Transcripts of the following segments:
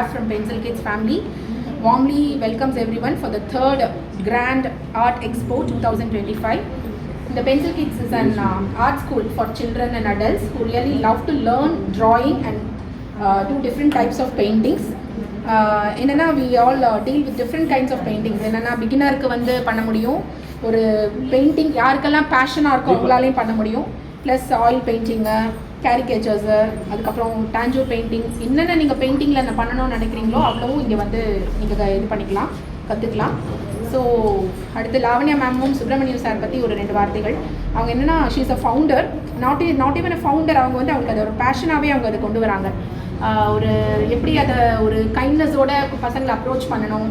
staff from Pencil Kids family warmly welcomes everyone for the third Grand Art Expo 2025. The Pencil Kids is an art school for children and adults who really love to learn drawing and do different types of paintings. என்னன்னா we all deal with different kinds of paintings. என்னன்னா பிகினருக்கு வந்து பண்ண முடியும், ஒரு painting யாருக்கெல்லாம் பேஷனாக இருக்கோ அவங்களாலையும் பண்ண முடியும். ப்ளஸ் ஆயில் பெயிண்டிங்கு, கேரிகேச்சர்ஸு, அதுக்கப்புறம் டாஞ்சோ பெயிண்டிங், என்னென்ன நீங்கள் பெயிண்டிங்கில் என்ன பண்ணணும்னு நினைக்கிறீங்களோ அவ்வளவும் இங்கே வந்து நீங்கள் இது பண்ணிக்கலாம், கற்றுக்கலாம். ஸோ அடுத்து லாவண்யா மேமும் சுப்ரமணியம் சார் பற்றி ஒரு 2 வார்த்தைகள். அவங்க என்னென்னா she is a founder, not even a founder. அவங்க வந்து அவங்களுக்கு அதை ஒரு பேஷனாகவே அவங்க அதை கொண்டு வராங்க. ஒரு எப்படி அதை ஒரு கைண்ட்னஸோட பசங்களை அப்ரோச் பண்ணணும்,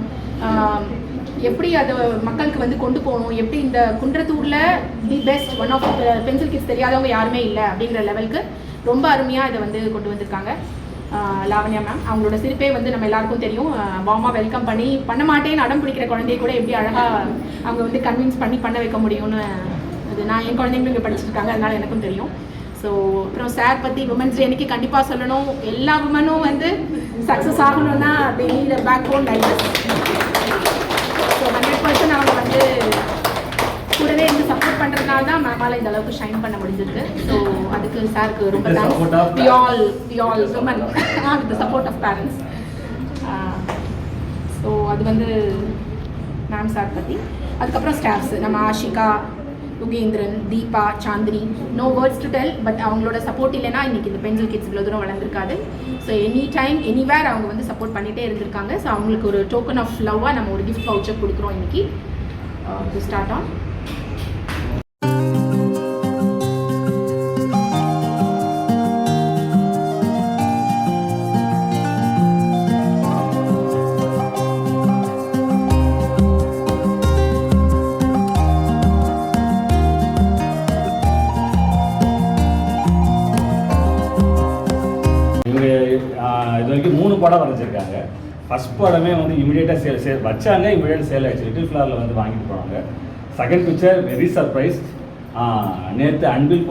எப்படி அதை மக்களுக்கு வந்து கொண்டு போகணும், எப்படி இந்த குன்றத்தூரில் the best one of pencil kids தெரியாதவங்க யாருமே இல்லை அப்படிங்கிற லெவலுக்கு ரொம்ப அருமையாக இதை வந்து கொண்டு வந்திருக்காங்க லாவண்யா மேம். அவங்களோட சிரிப்பே வந்து நம்ம எல்லாருக்கும் தெரியும். வார்மாக வெல்கம் பண்ணி பண்ண மாட்டேன்னு அடம் பிடிக்கிற குழந்தைய கூட எப்படி அழகாக அவங்க வந்து கன்வின்ஸ் பண்ண வைக்க முடியும்னு அது நான் என் குழந்தைங்களும் இங்கே படிச்சிருக்காங்க, அதனால் எனக்கும் தெரியும். ஸோ அப்புறம் சார் பற்றி உமன்ஸ் டே அன்றைக்கி கண்டிப்பாக சொல்லணும், எல்லா உமனும் வந்து சக்ஸஸ் ஆகணும்னா they need a backbone like this. So 100% அவங்க வந்து கூடவே இருந்து சப்போர்ட் பண்ணுறதுனால தான் மேமால் இந்த அளவுக்கு ஷைன் பண்ண முடிஞ்சிருக்கு. ஸோ அதுக்கு சாருக்கு ரொம்ப thanks. we all women with the support of parents. So அது வந்து மேம் சார் பற்றி. அதுக்கப்புறம் ஸ்டாஃப்ஸ் நம்ம Ashika, Yugendran, Deepa, Chandini, no words to tell. But அவங்களோட சப்போர்ட் இல்லைன்னா இன்றைக்கி இந்த பென்சில் கிட்ஸ் இவ்வளோ தூரம் வளர்ந்துருக்காது. ஸோ எனி டைம் எனிவேர் அவங்க வந்து சப்போர்ட் பண்ணிகிட்டே இருந்திருக்காங்க. ஸோ அவங்களுக்கு ஒரு டோக்கன் ஆஃப் லவ்வாக நம்ம ஒரு கிஃப்ட் வவுச்சர் கொடுக்குறோம் இன்றைக்கி டு ஸ்டார்ட் ஆன். இது வரைக்கும் 3 படம் வரைஞ்சிருக்காங்க. ஃபஸ்ட் படமே வந்து இமீடியட்டாக சேல் வச்சாங்க, இமீடியட்டாக சேல் ஆகிடுச்சு. லிட்டில் ஃப்ளவரில் வந்து வாங்கிட்டு போனாங்க. Second picture very surprise. நேற்று அன்பில்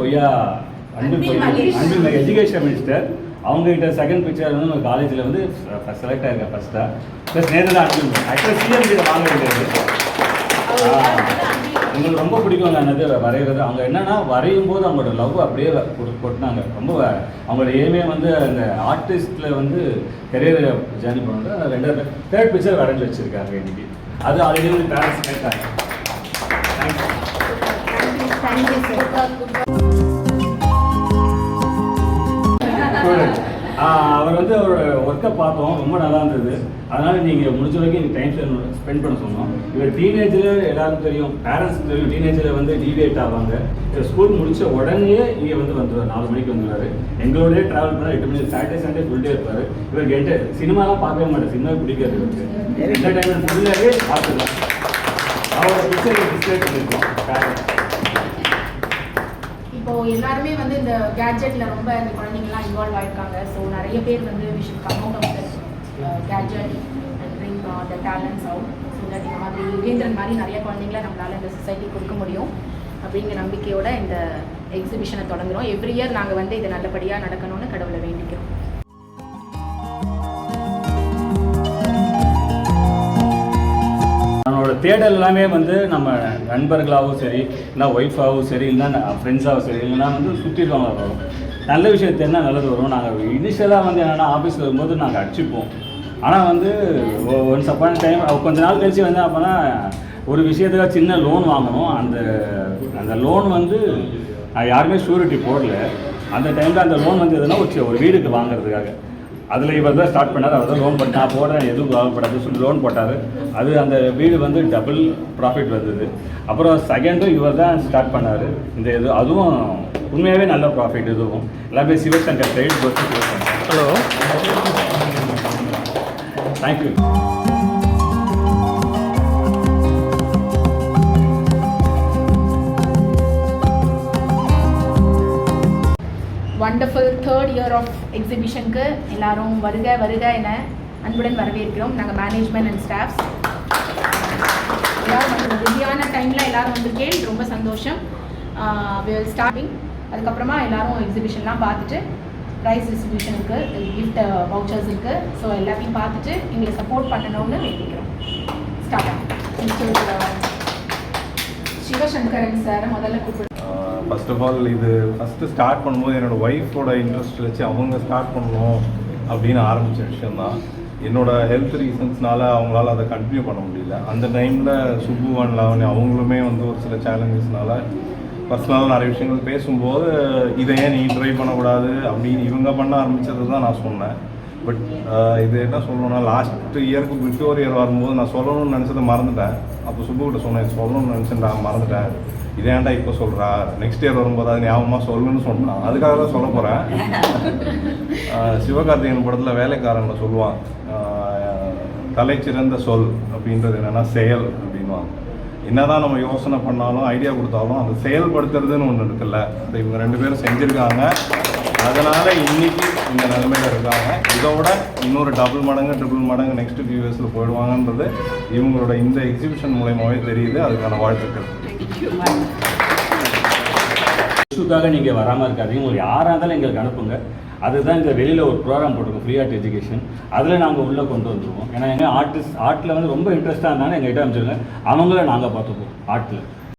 எஜுகேஷன் மினிஸ்டர் அவங்ககிட்ட செகண்ட் பிக்சர் வந்து காலேஜில் வந்து செலக்ட் ஆகிருக்கேன் ஃபஸ்ட்டாக. ப்ளஸ் நேற்று தான் அன்பில் ஆக்சுவலாக சிஎம் கிட்ட வாங்க வேண்டியது. எங்களுக்கு ரொம்ப பிடிக்கும் என்னது வரைகிறது. அவங்க என்னென்னா வரையும் போது அவங்களோட லவ் அப்படியே கொட்டினாங்க. ரொம்ப அவங்களோட எய்மே வந்து அந்த ஆர்டிஸ்டில் வந்து கெரியர் ஜேர்னி பண்ணுறது. தேர்ட் பிக்சர் வரைஞ்சி வச்சுருக்காங்க இன்றைக்கி. அது ஆல்ரெடி வந்து பேரண்ட்ஸ் கேட்டாங்க. அவர் வந்து அவரோட ஒர்க்கை பார்த்தோம், ரொம்ப நல்லா இருந்தது. அதனால் நீங்கள் முடிஞ்ச வரைக்கும் எனக்கு டைம் ஸ்பெண்ட் பண்ண சொன்னோம். இவர் டீனேஜில் எல்லாருக்கும் தெரியும், பேரண்ட்ஸுக்கு தெரியும், டீனேஜில் வந்து டிவியேட் ஆவாங்க. இவர் ஸ்கூல் முடித்த உடனே இங்கே வந்துடுவார். 4 மணிக்கு வந்துடுவார். எங்களோடய ட்ராவல் பண்ணால் 8 மணி. சாட்டர்டே சண்டே ஃபுல் டே இருப்பார். இவருக்கு சினிமாலாம் பார்க்கவே மாட்டேன், சினிமா பிடிக்காது இவருக்கு. என்டர்டைன்மெண்ட் ஃபுல்லாகவே பார்த்துக்கலாம். அவரோட பிக்சர் டிஸ்பிளே பண்ணியிருக்கோம். இப்போது எல்லாருமே வந்து இந்த கேட்ஜெட்டில் ரொம்ப இந்த குழந்தைங்கள்லாம் இன்வால்வ் ஆகிருக்காங்க. ஸோ நிறைய பேர் வந்து we should come out of the gadget and bring the talents out. So that இந்த மாதிரி யுகேந்திரன் மாதிரி நிறைய குழந்தைங்களை நம்மளால் இந்த சொசைட்டி கொடுக்க முடியும் அப்படிங்கிற நம்பிக்கையோட இந்த எக்ஸிபிஷனை தொடங்குகிறோம். எவ்ரி இயர் நாங்கள் வந்து இது நல்லபடியாக நடக்கணும்னு கடவுளை வேண்டிக்கிறோம். நம்மளோட தேடல் எல்லாமே வந்து நம்ம நண்பர்களாகவும் சரி, இல்லை ஒய்ஃபாகவும் சரி, இல்லைன்னா ஃப்ரெண்ட்ஸாகவும் சரி, இல்லைன்னா வந்து சுற்றிடுவாங்க வரும். நல்ல விஷயத்து என்ன நல்லது வரும். நாங்கள் இனிஷியலாக வந்து என்னென்னா ஆஃபீஸில் வரும்போது நாங்கள் அடிச்சுப்போம். ஆனால் வந்து ஒன்ஸ் அப்பான டைம் கொஞ்ச நாள் கழிச்சு வந்து அப்போனா ஒரு விஷயத்துக்காக சின்ன லோன் வாங்கணும். அந்த லோன் வந்து யாருமே ஷூரிட்டி போடல. அந்த டைமில் அந்த லோன் வந்து எதுனா ஒரு வீடுக்கு வாங்குறதுக்காக அதில் இவர் தான் ஸ்டார்ட் பண்ணார். அவர் தான் லோன் பண்ணி நான் போடுறேன், எதுவும் கவலைப்படாது சொல்லி லோன் போட்டார். அது அந்த வீடு வந்து டபுள் ப்ராஃபிட் வந்தது. அப்புறம் செகண்டும் இவர் தான் ஸ்டார்ட் பண்ணார். இந்த இது அதுவும் உண்மையாகவே நல்ல ப்ராஃபிட். இதுவும் எல்லாமே Sivasankar side bus. Hello, thank you. Wonderful third year of எக்ஸிபிஷனுக்கு எல்லாரும் வருக என அன்புடன் வரவேற்கிறோம். நாங்கள் மேனேஜ்மெண்ட் அண்ட் ஸ்டாஃப்ஸ் எல்லாரும் வந்து பிஸியான டைமில் எல்லோரும் வந்திருக்கேன், ரொம்ப சந்தோஷம். Will starting. அதுக்கப்புறமா எல்லோரும் எக்ஸிபிஷன்லாம் பார்த்துட்டு ப்ரைஸ் டிஸ்ட்ரிபியூஷன் இருக்குது, கிஃப்ட் வவுச்சர்ஸ் இருக்குது. ஸோ எல்லாத்தையும் பார்த்துட்டு எங்களை சப்போர்ட் பண்ணணும்னு வேண்டிக்கிறோம். ஸ்டார்ட் ஆகும். சிவசங்கரன் சார் முதல்ல கூப்பிடுறோம். ஃபர்ஸ்ட் ஆஃப் ஆல் இது ஃபஸ்ட்டு ஸ்டார்ட் பண்ணும்போது என்னோடய ஒய்ஃபோட இன்ட்ரெஸ்ட் வச்சு அவங்க ஸ்டார்ட் பண்ணணும் அப்படின்னு ஆரம்பித்த விஷயந்தான். என்னோடய ஹெல்த் ரீசன்ஸ்னால அவங்களால அதை கண்டினியூ பண்ண முடியல. அந்த டைமில் சுப்பு அண்ட் லாவணி அவங்களுமே வந்து ஒரு சில சேலஞ்சஸ்னால பர்சனலாக நிறைய விஷயங்கள் பேசும்போது இதை ஏன் நீ ட்ரை பண்ணக்கூடாது அப்படின்னு இவங்க பண்ண ஆரம்பித்தது தான் நான் சொன்னேன். பட் இது என்ன சொல்லணும்னா லாஸ்ட் இயருக்கு பிஃபோர் இயர் வரும்போது நான் சொல்லணும்னு நினச்சதை மறந்துட்டேன். அப்போ சுப்புக்கிட்ட சொன்னேன், சொல்லணும்னு நினச்சேன் நான் மறந்துட்டேன், இதேண்டா இப்போ சொல்கிறா, நெக்ஸ்ட் இயர் வரும்போது அது ஞாபகமாக சொல்லுன்னு சொன்னான். அதுக்காக தான் சொல்ல போகிறேன். சிவகார்த்திகேயன் படத்தில் வேலைக்காரங்களை சொல்லுவான், தலைச்சிறந்த சொல் அப்படின்றது என்னென்னா செயல் அப்படின்வாங்க. என்னதான் நம்ம யோசனை பண்ணாலும் ஐடியா கொடுத்தாலும் அந்த செயல்படுத்துறதுன்னு ஒன்று இருக்குல்ல, அதை இவங்க 2 பேரும் செஞ்சுருக்காங்க. அதனால் இன்றைக்கி இந்த நிலைமையில் இருக்காங்க. இதோட இன்னொரு டபுள் மடங்கு ட்ரிபிள் மடங்கு நெக்ஸ்ட் ஃபியூ இயர்ஸில் போயிடுவாங்கன்றது இவங்களோட இந்த எக்ஸிபிஷன் மூலயமாவே தெரியுது. அதுக்கான வாழ்த்துக்கள். இஷ்யூக்காக நீங்கள் வராமல் இருக்காதீங்க. உங்களுக்கு யாராக இருந்தாலும் எங்களுக்கு அனுப்புங்க. அதுதான் இந்த வெளியில் ஒரு ப்ரோக்ராம் போட்டிருக்கோம், ஃப்ரீ ஆர்ட் எஜுகேஷன். அதில் நாங்கள் உள்ளே கொண்டு வந்துடுவோம். ஏன்னா எங்கள் ஆர்ட்டில் வந்து ரொம்ப இன்ட்ரெஸ்ட்டாக இருந்தாலும் எங்கள்கிட்ட அனுப்பிச்சிருங்க, அவங்கள நாங்கள் பார்த்துப்போம் ஆர்ட்டில்.